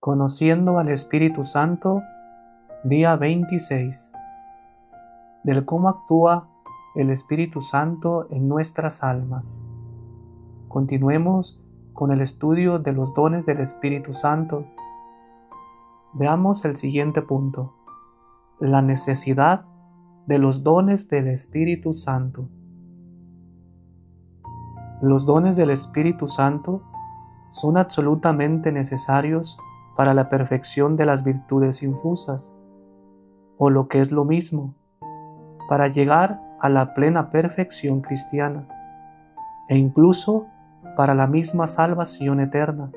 Conociendo al Espíritu Santo, día 26, del cómo actúa el Espíritu Santo en nuestras almas. Continuemos con el estudio de los dones del Espíritu Santo. Veamos el siguiente punto: la necesidad de los dones del Espíritu Santo. Los dones del Espíritu Santo son absolutamente necesarios para la perfección de las virtudes infusas, o lo que es lo mismo, para llegar a la plena perfección cristiana, e incluso para la misma salvación eterna.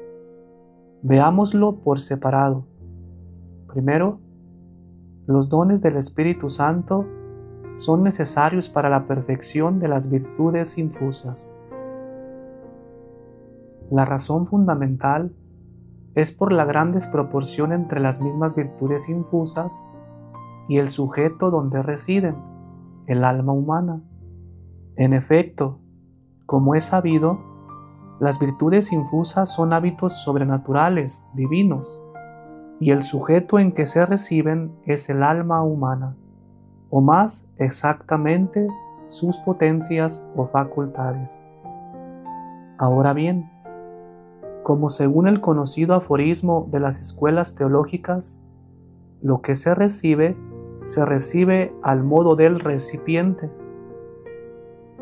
Veámoslo por separado. Primero, los dones del Espíritu Santo son necesarios para la perfección de las virtudes infusas. La razón fundamental es por la gran desproporción entre las mismas virtudes infusas y el sujeto donde residen, el alma humana. En efecto, como es sabido, las virtudes infusas son hábitos sobrenaturales, divinos, y el sujeto en que se reciben es el alma humana, o más exactamente sus potencias o facultades. Ahora bien, como según el conocido aforismo de las escuelas teológicas, lo que se recibe al modo del recipiente.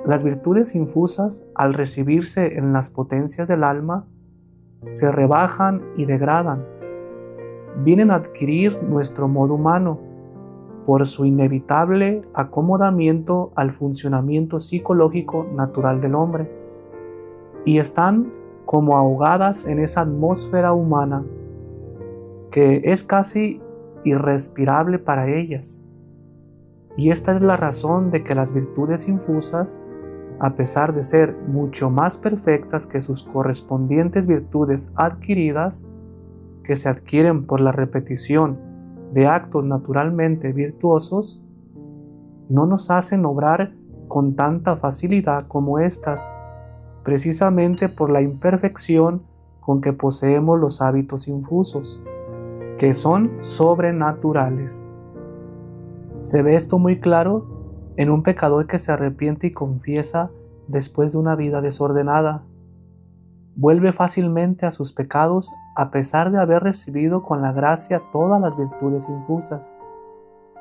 Las virtudes infusas, al recibirse en las potencias del alma, se rebajan y degradan. Vienen a adquirir nuestro modo humano por su inevitable acomodamiento al funcionamiento psicológico natural del hombre, y están como ahogadas en esa atmósfera humana que es casi irrespirable para ellas. Y esta es la razón de que las virtudes infusas, a pesar de ser mucho más perfectas que sus correspondientes virtudes adquiridas, que se adquieren por la repetición de actos naturalmente virtuosos, no nos hacen obrar con tanta facilidad como estas, precisamente por la imperfección con que poseemos los hábitos infusos, que son sobrenaturales. Se ve esto muy claro en un pecador que se arrepiente y confiesa después de una vida desordenada. Vuelve fácilmente a sus pecados a pesar de haber recibido con la gracia todas las virtudes infusas,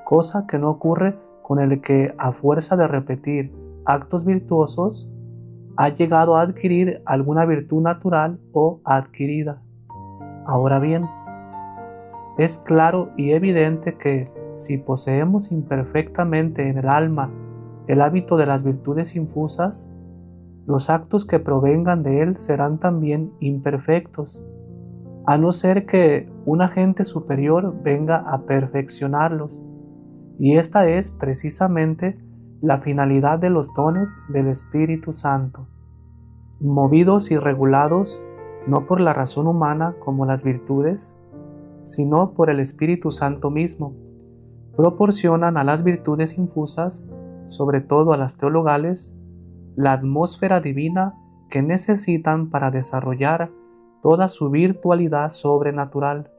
cosa que no ocurre con el que, a fuerza de repetir actos virtuosos, ha llegado a adquirir alguna virtud natural o adquirida. Ahora bien, es claro y evidente que si poseemos imperfectamente en el alma el hábito de las virtudes infusas, los actos que provengan de él serán también imperfectos, a no ser que un agente superior venga a perfeccionarlos. Y esta es precisamente la finalidad de los dones del Espíritu Santo, movidos y regulados no por la razón humana como las virtudes, sino por el Espíritu Santo mismo. Proporcionan a las virtudes infusas, sobre todo a las teologales, la atmósfera divina que necesitan para desarrollar toda su virtualidad sobrenatural.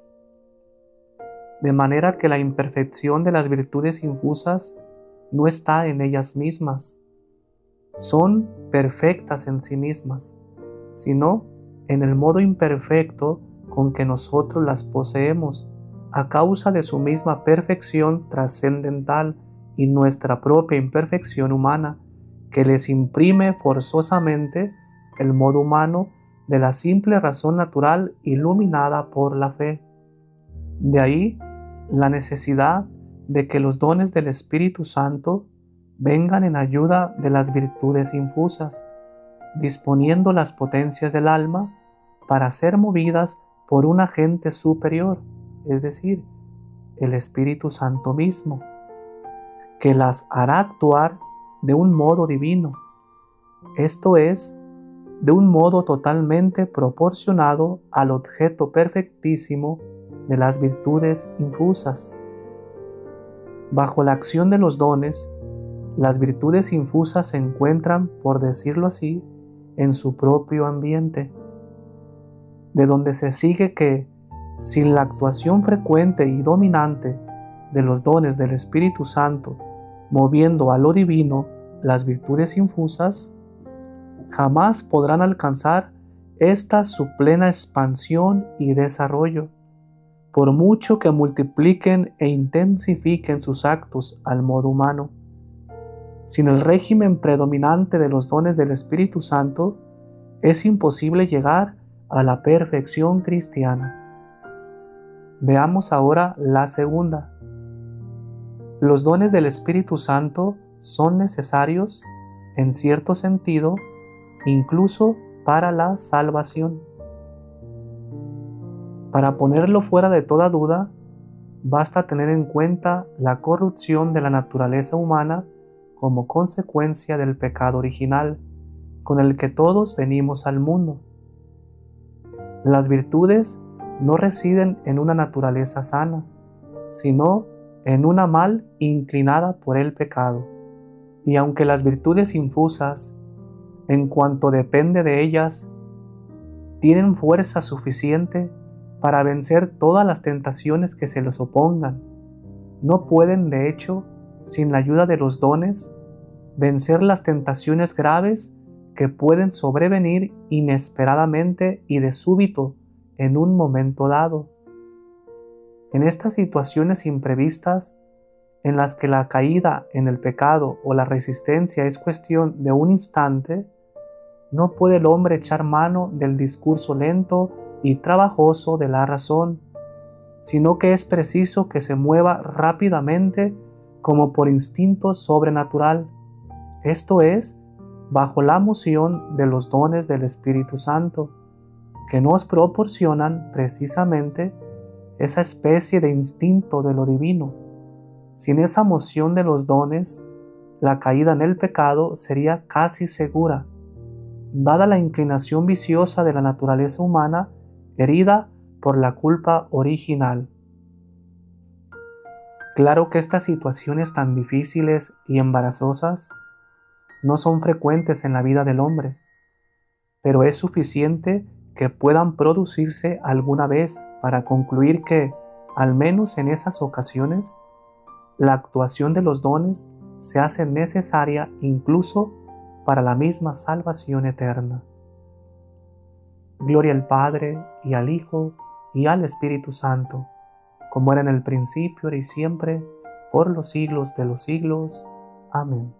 De manera que la imperfección de las virtudes infusas no está en ellas mismas, son perfectas en sí mismas, sino en el modo imperfecto con que nosotros las poseemos, a causa de su misma perfección trascendental y nuestra propia imperfección humana, que les imprime forzosamente el modo humano de la simple razón natural iluminada por la fe. De ahí la necesidad de que los dones del Espíritu Santo vengan en ayuda de las virtudes infusas, disponiendo las potencias del alma para ser movidas por un agente superior, es decir, el Espíritu Santo mismo, que las hará actuar de un modo divino, esto es, de un modo totalmente proporcionado al objeto perfectísimo de las virtudes infusas. Bajo la acción de los dones, las virtudes infusas se encuentran, por decirlo así, en su propio ambiente, de donde se sigue que, Sin la actuación frecuente y dominante de los dones del Espíritu Santo, moviendo a lo divino las virtudes infusas, jamás podrán alcanzar estas su plena expansión y desarrollo, por mucho que multipliquen e intensifiquen sus actos al modo humano. Sin el régimen predominante de los dones del Espíritu Santo, es imposible llegar a la perfección cristiana. Veamos ahora la segunda. Los dones del Espíritu Santo son necesarios, en cierto sentido, incluso para la salvación. Para ponerlo fuera de toda duda, basta tener en cuenta la corrupción de la naturaleza humana como consecuencia del pecado original, con el que todos venimos al mundo. Las virtudes no residen en una naturaleza sana, sino en una mal inclinada por el pecado. Y aunque las virtudes infusas, en cuanto depende de ellas, tienen fuerza suficiente para vencer todas las tentaciones que se les opongan, no pueden, de hecho, sin la ayuda de los dones, vencer las tentaciones graves que pueden sobrevenir inesperadamente y de súbito en un momento dado. En estas situaciones imprevistas, en las que la caída en el pecado o la resistencia es cuestión de un instante, no puede el hombre echar mano del discurso lento y trabajoso de la razón, sino que es preciso que se mueva rápidamente como por instinto sobrenatural, esto es, bajo la moción de los dones del Espíritu Santo, que nos proporcionan precisamente esa especie de instinto de lo divino. Sin esa moción de los dones, la caída en el pecado sería casi segura, dada la inclinación viciosa de la naturaleza humana herida por la culpa original. Claro que estas situaciones tan difíciles y embarazosas no son frecuentes en la vida del hombre, pero es suficiente que puedan producirse alguna vez para concluir que, al menos en esas ocasiones, la actuación de los dones se hace necesaria incluso para la misma salvación eterna. Gloria al Padre, y al Hijo, y al Espíritu Santo, como era en el principio, ahora y siempre, por los siglos de los siglos. Amén.